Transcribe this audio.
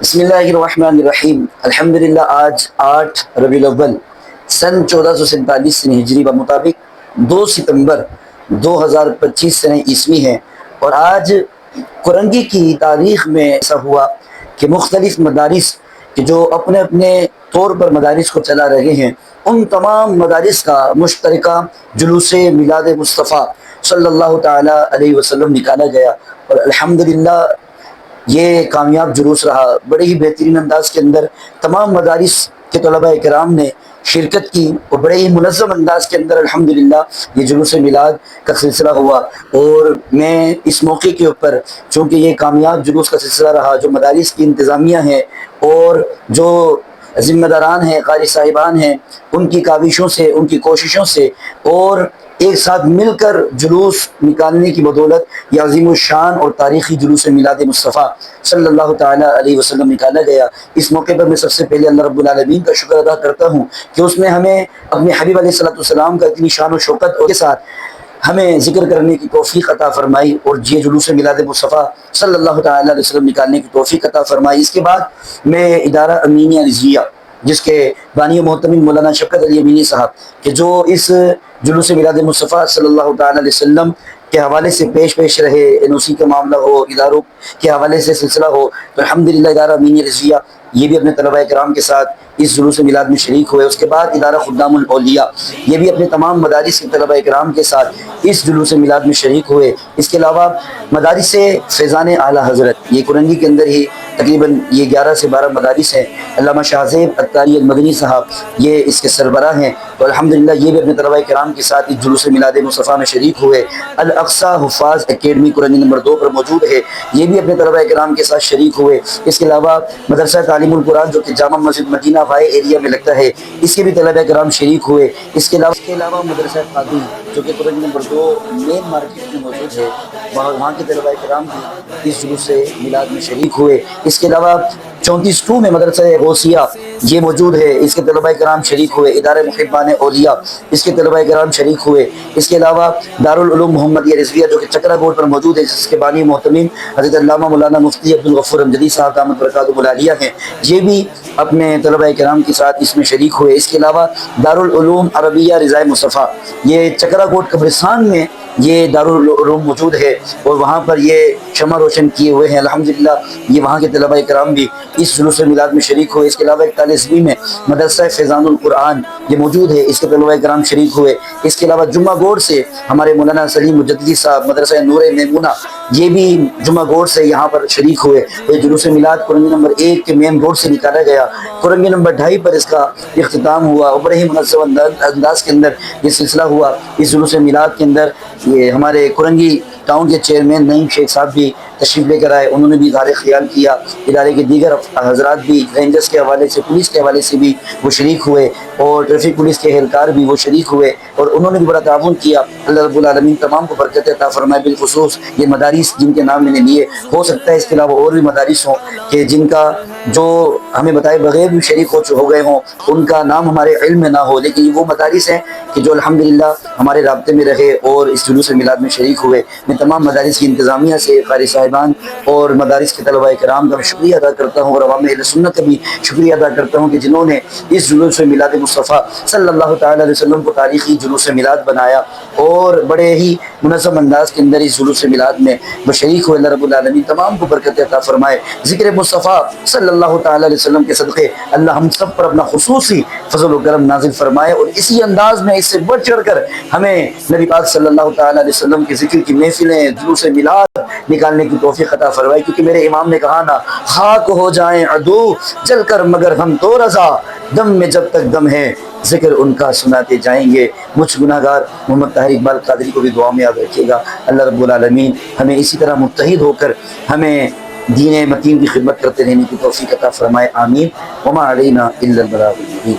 بسم اللہ الرحمن الرحیم الحمدللہ آج 8 ربیع الاول سن 1447 ہجری بمطابق 2 ستمبر 2025 سنہ عیسوی ہے، اور آج کرنگی کی تاریخ میں ایسا ہوا کہ مختلف مدارس کہ جو اپنے اپنے طور پر مدارس کو چلا رہے ہیں، ان تمام مدارس کا مشترکہ جلوس میلاد مصطفیٰ صلی اللہ تعالی علیہ وسلم نکالا گیا، اور الحمدللہ یہ کامیاب جلوس رہا۔ بڑے ہی بہترین انداز کے اندر تمام مدارس کے طلباء کرام نے شرکت کی، اور بڑے ہی منظم انداز کے اندر الحمدللہ یہ جلوس میلاد کا سلسلہ ہوا۔ اور میں اس موقع کے اوپر، چونکہ یہ کامیاب جلوس کا سلسلہ رہا، جو مدارس کی انتظامیہ ہیں اور جو ذمہ داران ہیں، قاری صاحبان ہیں، ان کی کاوشوں سے، ان کی کوششوں سے، اور ایک ساتھ مل کر جلوس نکالنے کی بدولت یہ عظیم الشان اور تاریخی جلوس میلاد مصطفیٰ صلی اللہ تعالیٰ علیہ وسلم نکالا گیا۔ اس موقع پر میں سب سے پہلے اللہ رب العالمین کا شکر ادا کرتا ہوں کہ اس نے ہمیں اپنے حبیب علیہ السلام کا اتنی شان و شوکت کے ساتھ ہمیں ذکر کرنے کی توفیق عطا فرمائی، اور یہ جلوس میلاد مصطفیٰ صلی اللہ تعالیٰ علیہ وسلم نکالنے کی توفیق عطا فرمائی۔ اس کے بعد میں ادارہ امینیہ رضویہ، جس کے بانی و محتمل مولانا شفقت علی امینی صاحب، کہ جو اس جلوس میلاد مصطفیٰ صلی اللہ تعالیٰ علیہ وسلم کے حوالے سے پیش رہے، این او سی کا معاملہ ہو، اداروں کے حوالے سے سلسلہ ہو، تو الحمدللہ ادارہ امینیہ رضویہ یہ بھی اپنے طلباء کرام کے ساتھ اس جلوس میلاد میں شریک ہوئے۔ اس کے بعد ادارہ خدام الاولیاء یہ بھی اپنے تمام مدارس کے طلباء کرام کے ساتھ اس جلوس میلاد میں شریک ہوئے۔ اس کے علاوہ مدارس فیضان اعلیٰ حضرت، یہ کرنگی کے اندر ہی تقریباً یہ 11 سے 12 مدارس ہیں، علامہ شاہ زیب اتاری المدنی صاحب یہ اس کے سربراہ ہیں، تو الحمدللہ یہ بھی اپنے طلباء کرام کے ساتھ اس جلوس میلاد مصطفیٰ میں شریک ہوئے۔ الاقصیٰ حفاظ اکیڈمی کرنگی نمبر 2 پر موجود ہے، یہ بھی اپنے طلباء کرام کے ساتھ شریک ہوئے۔ اس کے علاوہ مدرسہ تعلیم القرآن جو کہ جامع مسجد مدینہ وائے ایریا میں لگتا ہے، اس کے بھی طلباء کرام شریک ہوئے۔ اس کے علاوہ مدرسہ قادری جو کہ کرنگی نمبر 2 مین مارکیٹ میں موجود ہے، وہاں کے طلباء کرام بھی اس جلوس میلاد میں شریک ہوئے۔ اس کے علاوہ 34 میں مدرسہ غوثیہ یہ موجود ہے، اس کے طلباء کرام شریک ہوئے۔ ادارہ محبان اولیاء اس کے طلباء کرام شریک ہوئے۔ اس کے علاوہ دارالعلوم محمدیہ رضویہ جو کہ چکرا گوڑ پر موجود ہے، جس کے بانی محتمم حضرت علامہ مولانا مفتی عبدالغفور امجدی صاحب دامت برکاتہ العالیہ ہیں، یہ بھی اپنے طلباء کرام کے ساتھ اس میں شریک ہوئے۔ اس کے علاوہ دارالعلوم عربیہ رضائے مصطفیٰ یہ چکرا گوڑ قبرستان میں یہ دارالعلوم موجود ہے، اور وہاں پر یہ شمع روشن کیے ہوئے ہیں۔ الحمدللہ یہ وہاں کے طلباء کرام بھی اس جلوس میلاد میں شریک ہوئے۔ اس کے علاوہ 41ویں میں مدرسہ فیضان القرآن یہ موجود ہے، اس کے طلباء کرام شریک ہوئے۔ اس کے علاوہ جمعہ گوڑ سے ہمارے مولانا سلیم مجددی صاحب مدرسہ نور میمونہ یہ بھی جمعہ گوڑ سے یہاں پر شریک ہوئے۔ یہ جلوس میلاد کرنگی نمبر 1 کے مین روڈ سے نکالا گیا، کرنگی نمبر 2.5 پر اس کا اختتام ہوا، اور بڑے ہی منظم انداز کے اندر یہ سلسلہ ہوا۔ اس جلوس میلاد کے اندر یہ ہمارے کرنگی ٹاؤن کے چیئرمین نعیم شیخ صاحب بھی تشریف لے کر آئے، انہوں نے بھی اظہار خیال کیا۔ ادارے کے دیگر حضرات بھی رینجرز کے حوالے سے، پولیس کے حوالے سے بھی وہ شریک ہوئے، اور ٹریفک پولیس کے اہلکار بھی وہ شریک ہوئے، اور انہوں نے بھی بڑا تعاون کیا۔ اللہ رب العالمین تمام کو برکت عطا فرمائے۔ بالخصوص یہ مدارس جن کے نام میں نے لیے، ہو سکتا ہے اس کے علاوہ اور بھی مدارس ہوں کہ جن کا جو ہمیں بتائے بغیر بھی شریک ہو گئے ہوں، ان کا نام ہمارے علم میں نہ ہو، لیکن وہ مدارس ہیں کہ جو الحمدللہ ہمارے رابطے میں رہے اور اس جلوس میلاد میں شریک ہوئے۔ میں تمام مدارس کی انتظامیہ سے، قاری صاحبان اور مدارس کے طلباء کرام کا شکریہ ادا کرتا ہوں، اور عوام اہل سنت کا بھی شکریہ ادا کرتا ہوں کہ جنہوں نے اس جلوس میلاد مصطفیٰ صلی اللہ تعالیٰ علیہ وسلم کو تاریخی جلوس میلاد بنایا، اور بڑے ہی منظم انداز کے اندر اس جلوس میلاد میں وہ شریک ہوئے۔ اللہ رب العالمین تمام کو برکت عطا فرمائے۔ ذکر مصطفیٰ صلی اللہ تعالیٰ علیہ وسلم کے صدقے اللہ ہم سب پر اپنا خصوصی فضل و کرم نازل فرمائے، اور اسی انداز میں اس سے بڑھ چڑھ کر ہمیں نبی پاک صلی اللہ تعالیٰ علیہ وسلم کے ذکر کی محفلیں، جلوس میلاد نکالنے کی توفیق عطا فرمائے، کیونکہ میرے امام نے کہا نا، خاک ہو جائیں عدو جل کر مگر ہم تو رضا، دم میں جب تک دم ہے ذکر ان کا سناتے جائیں گے۔ مجھ گناہ گار محمد طاہر اقبال قادری کو بھی دعا میں یاد رکھیے گا۔ اللہ رب العالمین ہمیں اسی طرح متحد ہو کر ہمیں دین متین کی خدمت کرتے رہنے کی توفیق عطا فرمائے، آمین۔ وما علینا الا البلاغ المبین۔